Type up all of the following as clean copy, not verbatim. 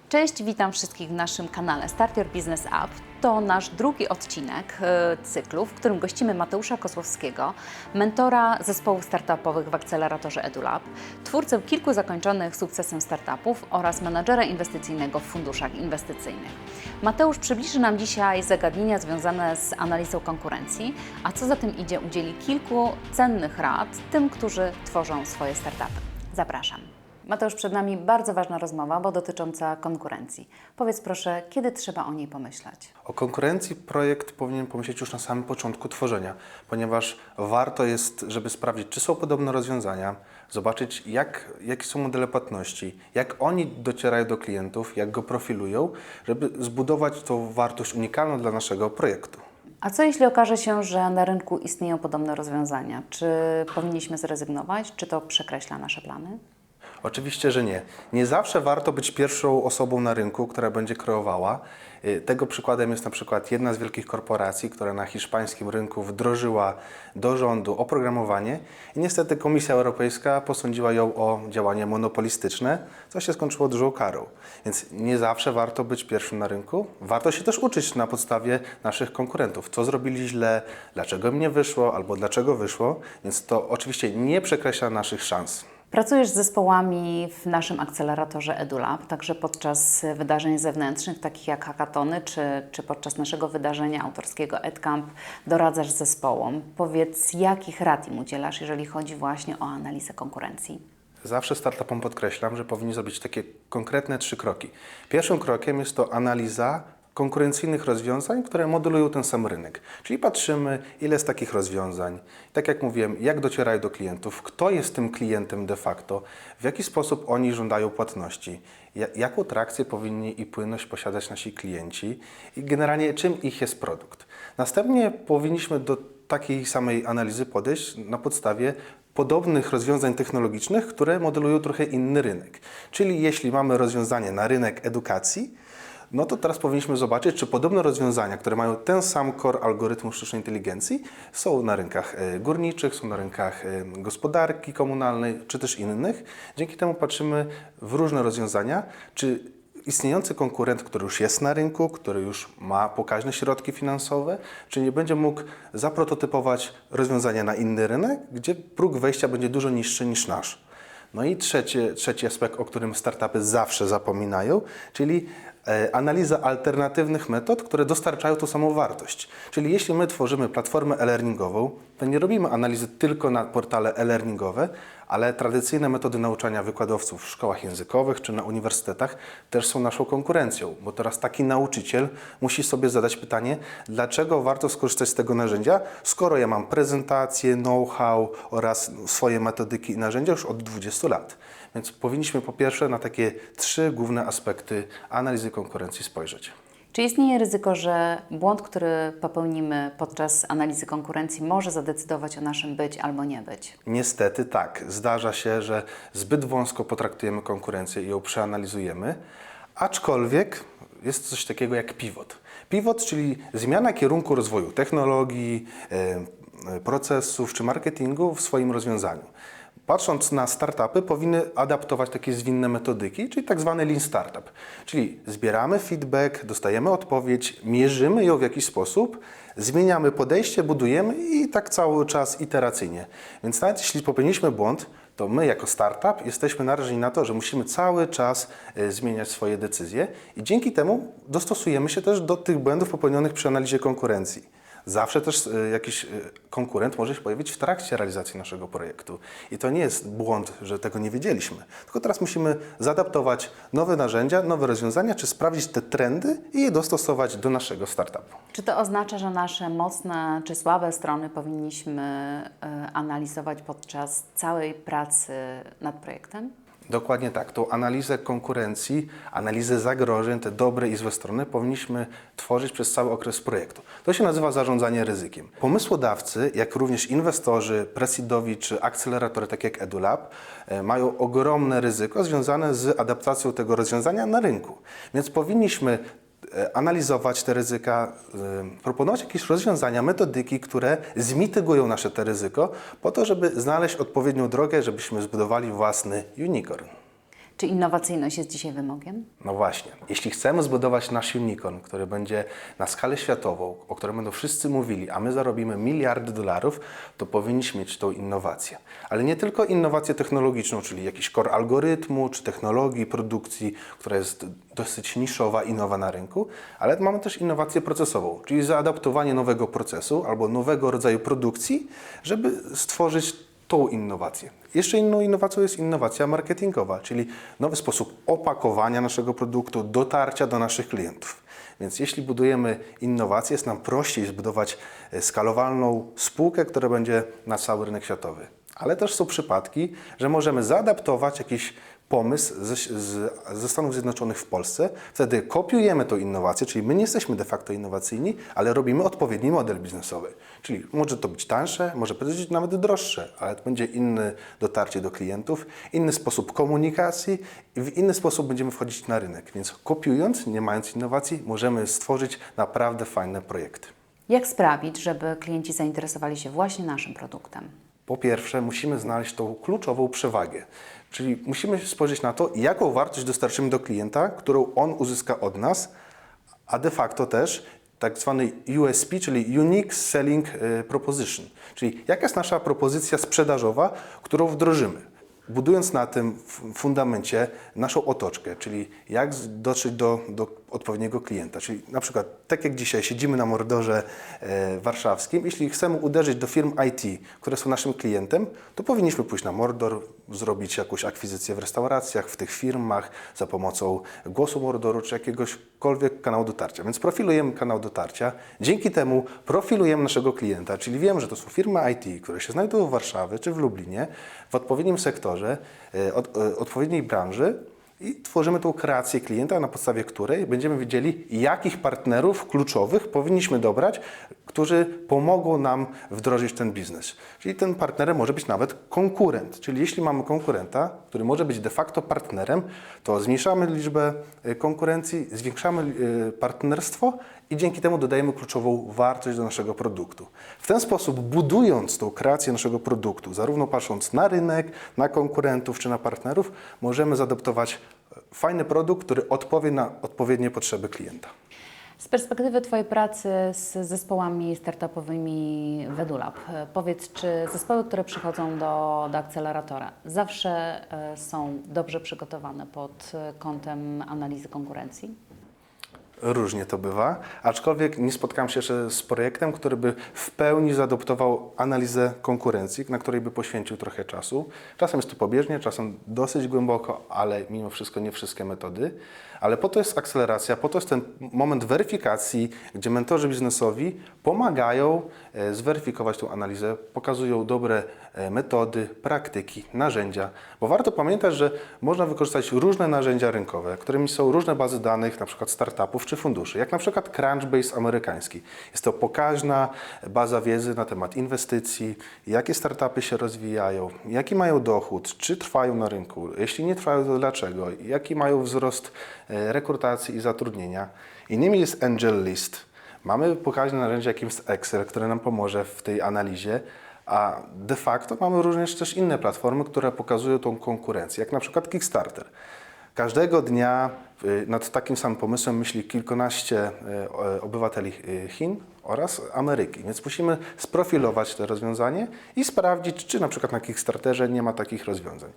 Cześć, witam wszystkich w naszym kanale Start Your Business App. To nasz drugi odcinek cyklu, w którym gościmy Mateusza Kozłowskiego, mentora zespołów startupowych w akceleratorze EduLab, twórcę kilku zakończonych sukcesem startupów oraz menadżera inwestycyjnego w funduszach inwestycyjnych. Mateusz przybliży nam dzisiaj zagadnienia związane z analizą konkurencji, a co za tym idzie, udzieli kilku cennych rad tym, którzy tworzą swoje startupy. Zapraszam. Mateusz, przed nami bardzo ważna rozmowa, bo dotycząca konkurencji. Powiedz proszę, kiedy trzeba o niej pomyśleć? O konkurencji projekt powinien pomyśleć już na samym początku tworzenia, ponieważ warto jest, żeby sprawdzić, czy są podobne rozwiązania, zobaczyć, jakie są modele płatności, jak oni docierają do klientów, jak go profilują, żeby zbudować tą wartość unikalną dla naszego projektu. A co jeśli okaże się, że na rynku istnieją podobne rozwiązania? Czy powinniśmy zrezygnować? Czy to przekreśla nasze plany? Oczywiście, że nie. Nie zawsze warto być pierwszą osobą na rynku, która będzie kreowała. Tego przykładem jest na przykład jedna z wielkich korporacji, która na hiszpańskim rynku wdrożyła do rządu oprogramowanie i niestety Komisja Europejska posądziła ją o działanie monopolistyczne, co się skończyło dużą karą. Więc nie zawsze warto być pierwszym na rynku. Warto się też uczyć na podstawie naszych konkurentów, co zrobili źle, dlaczego im nie wyszło albo dlaczego wyszło, więc to oczywiście nie przekreśla naszych szans. Pracujesz z zespołami w naszym akceleratorze EduLab, także podczas wydarzeń zewnętrznych, takich jak hackatony, czy podczas naszego wydarzenia autorskiego EdCamp doradzasz zespołom. Powiedz, jakich rad im udzielasz, jeżeli chodzi właśnie o analizę konkurencji? Zawsze startupom podkreślam, że powinni zrobić takie konkretne 3 kroki. Pierwszym krokiem jest to analiza konkurencyjnych rozwiązań, które modelują ten sam rynek. Czyli patrzymy, ile jest takich rozwiązań, tak jak mówiłem, jak docierają do klientów, kto jest tym klientem de facto, w jaki sposób oni żądają płatności, jaką trakcję powinni i płynność posiadać nasi klienci i generalnie czym ich jest produkt. Następnie powinniśmy do takiej samej analizy podejść na podstawie podobnych rozwiązań technologicznych, które modelują trochę inny rynek. Czyli jeśli mamy rozwiązanie na rynek edukacji, no to teraz powinniśmy zobaczyć, czy podobne rozwiązania, które mają ten sam core algorytmu sztucznej inteligencji, są na rynkach górniczych, są na rynkach gospodarki komunalnej, czy też innych. Dzięki temu patrzymy w różne rozwiązania, czy istniejący konkurent, który już jest na rynku, który już ma pokaźne środki finansowe, czy nie będzie mógł zaprototypować rozwiązania na inny rynek, gdzie próg wejścia będzie dużo niższy niż nasz. No i trzeci aspekt, o którym startupy zawsze zapominają, czyli analiza alternatywnych metod, które dostarczają tą samą wartość. Czyli jeśli my tworzymy platformę e-learningową, to nie robimy analizy tylko na portale e-learningowe, ale tradycyjne metody nauczania wykładowców w szkołach językowych czy na uniwersytetach też są naszą konkurencją, bo teraz taki nauczyciel musi sobie zadać pytanie, dlaczego warto skorzystać z tego narzędzia, skoro ja mam prezentację, know-how oraz swoje metodyki i narzędzia już od 20 lat. Więc powinniśmy po pierwsze na takie 3 główne aspekty analizy konkurencji spojrzeć. Czy istnieje ryzyko, że błąd, który popełnimy podczas analizy konkurencji, może zadecydować o naszym być albo nie być? Niestety tak. Zdarza się, że zbyt wąsko potraktujemy konkurencję i ją przeanalizujemy, aczkolwiek jest coś takiego jak pivot. Pivot, czyli zmiana kierunku rozwoju technologii, procesów czy marketingu w swoim rozwiązaniu. Patrząc na startupy, powinny adaptować takie zwinne metodyki, czyli tak zwany Lean Startup. Czyli zbieramy feedback, dostajemy odpowiedź, mierzymy ją w jakiś sposób, zmieniamy podejście, budujemy i tak cały czas iteracyjnie. Więc nawet jeśli popełniliśmy błąd, to my jako startup jesteśmy narażeni na to, że musimy cały czas zmieniać swoje decyzje i dzięki temu dostosujemy się też do tych błędów popełnionych przy analizie konkurencji. Zawsze też jakiś konkurent może się pojawić w trakcie realizacji naszego projektu. I to nie jest błąd, że tego nie wiedzieliśmy. Tylko teraz musimy zaadaptować nowe narzędzia, nowe rozwiązania, czy sprawdzić te trendy i je dostosować do naszego startupu. Czy to oznacza, że nasze mocne czy słabe strony powinniśmy analizować podczas całej pracy nad projektem? Dokładnie tak. Tą analizę konkurencji, analizę zagrożeń, te dobre i złe strony powinniśmy tworzyć przez cały okres projektu. To się nazywa zarządzanie ryzykiem. Pomysłodawcy, jak również inwestorzy, pre-seedowi czy akceleratory, takie jak EduLab, mają ogromne ryzyko związane z adaptacją tego rozwiązania na rynku. Więc powinniśmy analizować te ryzyka, proponować jakieś rozwiązania, metodyki, które zmitygują nasze te ryzyko, po to, żeby znaleźć odpowiednią drogę, żebyśmy zbudowali własny unicorn. Czy innowacyjność jest dzisiaj wymogiem? No właśnie, jeśli chcemy zbudować nasz unicorn, który będzie na skalę światową, o którym będą wszyscy mówili, a my zarobimy miliardy dolarów, to powinniśmy mieć tą innowację. Ale nie tylko innowację technologiczną, czyli jakiś core algorytmu, czy technologii, produkcji, która jest dosyć niszowa i nowa na rynku, ale mamy też innowację procesową, czyli zaadaptowanie nowego procesu albo nowego rodzaju produkcji, żeby stworzyć tą innowację. Jeszcze inną innowacją jest innowacja marketingowa, czyli nowy sposób opakowania naszego produktu, dotarcia do naszych klientów. Więc jeśli budujemy innowację, jest nam prościej zbudować skalowalną spółkę, która będzie na cały rynek światowy. Ale też są przypadki, że możemy zaadaptować jakiś pomysł ze Stanów Zjednoczonych w Polsce, wtedy kopiujemy tą innowację, czyli my nie jesteśmy de facto innowacyjni, ale robimy odpowiedni model biznesowy. Czyli może to być tańsze, może być nawet droższe, ale to będzie inne dotarcie do klientów, inny sposób komunikacji i w inny sposób będziemy wchodzić na rynek. Więc kopiując, nie mając innowacji, możemy stworzyć naprawdę fajne projekty. Jak sprawić, żeby klienci zainteresowali się właśnie naszym produktem? Po pierwsze, musimy znaleźć tą kluczową przewagę, czyli musimy spojrzeć na to, jaką wartość dostarczymy do klienta, którą on uzyska od nas, a de facto też tak zwany USP, czyli Unique Selling Proposition, czyli jaka jest nasza propozycja sprzedażowa, którą wdrożymy. Budując na tym fundamencie naszą otoczkę, czyli jak dotrzeć do odpowiedniego klienta. Czyli na przykład, tak jak dzisiaj siedzimy na Mordorze warszawskim, jeśli chcemy uderzyć do firm IT, które są naszym klientem, to powinniśmy pójść na Mordor, zrobić jakąś akwizycję w restauracjach, w tych firmach za pomocą głosu Mordoru czy jakiegośkolwiek kanału dotarcia. Więc profilujemy kanał dotarcia, dzięki temu profilujemy naszego klienta, czyli wiemy, że to są firmy IT, które się znajdują w Warszawie czy w Lublinie, w odpowiednim sektorze, odpowiedniej branży, i tworzymy tą kreację klienta, na podstawie której będziemy wiedzieli, jakich partnerów kluczowych powinniśmy dobrać, którzy pomogą nam wdrożyć ten biznes. Czyli ten partnerem może być nawet konkurent. Czyli jeśli mamy konkurenta, który może być de facto partnerem, to zmniejszamy liczbę konkurencji, zwiększamy partnerstwo i dzięki temu dodajemy kluczową wartość do naszego produktu. W ten sposób, budując tą kreację naszego produktu, zarówno patrząc na rynek, na konkurentów czy na partnerów, możemy zaadaptować fajny produkt, który odpowie na odpowiednie potrzeby klienta. Z perspektywy Twojej pracy z zespołami startupowymi w EduLab, powiedz, czy zespoły, które przychodzą do akceleratora, zawsze są dobrze przygotowane pod kątem analizy konkurencji? Różnie to bywa, aczkolwiek nie spotkałem się jeszcze z projektem, który by w pełni zaadoptował analizę konkurencji, na której by poświęcił trochę czasu. Czasem jest to pobieżnie, czasem dosyć głęboko, ale mimo wszystko nie wszystkie metody. Ale po to jest akceleracja, po to jest ten moment weryfikacji, gdzie mentorzy biznesowi pomagają zweryfikować tę analizę, pokazują dobre metody, praktyki, narzędzia. Bo warto pamiętać, że można wykorzystać różne narzędzia rynkowe, którymi są różne bazy danych, na przykład startupów czy funduszy, jak na przykład Crunchbase amerykański. Jest to pokaźna baza wiedzy na temat inwestycji, jakie startupy się rozwijają, jaki mają dochód, czy trwają na rynku, jeśli nie trwają, to dlaczego, jaki mają wzrost rekrutacji i zatrudnienia. Innymi jest Angel List. Mamy pokaźne narzędzie, jakim jest Excel, które nam pomoże w tej analizie, a de facto mamy również też inne platformy, które pokazują tą konkurencję, jak na przykład Kickstarter. Każdego dnia nad takim samym pomysłem myśli kilkanaście obywateli Chin oraz Ameryki, więc musimy sprofilować to rozwiązanie i sprawdzić, czy na przykład na Kickstarterze nie ma takich rozwiązań.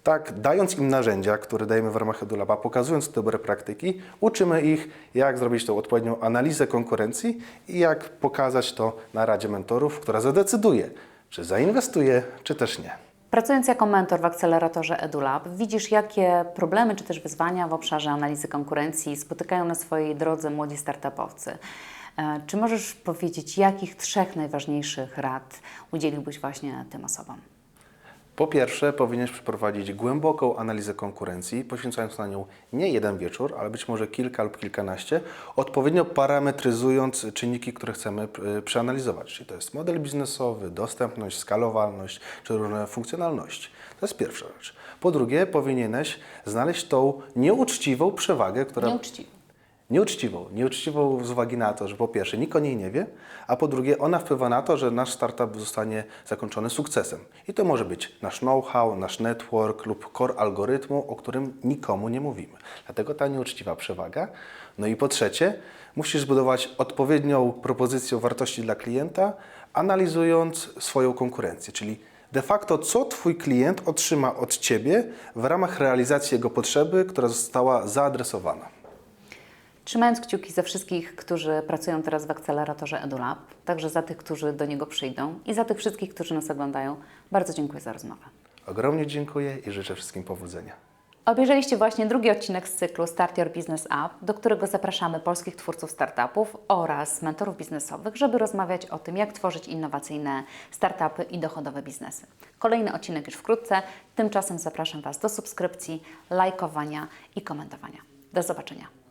Tak, dając im narzędzia, które dajemy w ramach EduLaba, pokazując dobre praktyki, uczymy ich, jak zrobić tą odpowiednią analizę konkurencji i jak pokazać to na Radzie Mentorów, która zadecyduje, czy zainwestuje, czy też nie. Pracując jako mentor w akceleratorze EduLab, widzisz, jakie problemy czy też wyzwania w obszarze analizy konkurencji spotykają na swojej drodze młodzi startupowcy. Czy możesz powiedzieć, jakich 3 najważniejszych rad udzieliłbyś właśnie tym osobom? Po pierwsze, powinieneś przeprowadzić głęboką analizę konkurencji, poświęcając na nią nie jeden wieczór, ale być może kilka lub kilkanaście, odpowiednio parametryzując czynniki, które chcemy przeanalizować. Czyli to jest model biznesowy, dostępność, skalowalność czy różne funkcjonalności. To jest pierwsza rzecz. Po drugie, powinieneś znaleźć tą nieuczciwą przewagę, która... Nieuczciwą. Nieuczciwą z uwagi na to, że po pierwsze nikt o niej nie wie, a po drugie ona wpływa na to, że nasz startup zostanie zakończony sukcesem. I to może być nasz know-how, nasz network lub core algorytmu, o którym nikomu nie mówimy. Dlatego ta nieuczciwa przewaga. No i po trzecie, musisz zbudować odpowiednią propozycję wartości dla klienta, analizując swoją konkurencję, czyli de facto co Twój klient otrzyma od Ciebie w ramach realizacji jego potrzeby, która została zaadresowana. Trzymając kciuki za wszystkich, którzy pracują teraz w akceleratorze EduLab, także za tych, którzy do niego przyjdą i za tych wszystkich, którzy nas oglądają, bardzo dziękuję za rozmowę. Ogromnie dziękuję i życzę wszystkim powodzenia. Obejrzeliście właśnie drugi odcinek z cyklu Start Your Business Up, do którego zapraszamy polskich twórców startupów oraz mentorów biznesowych, żeby rozmawiać o tym, jak tworzyć innowacyjne startupy i dochodowe biznesy. Kolejny odcinek już wkrótce, tymczasem zapraszam Was do subskrypcji, lajkowania i komentowania. Do zobaczenia.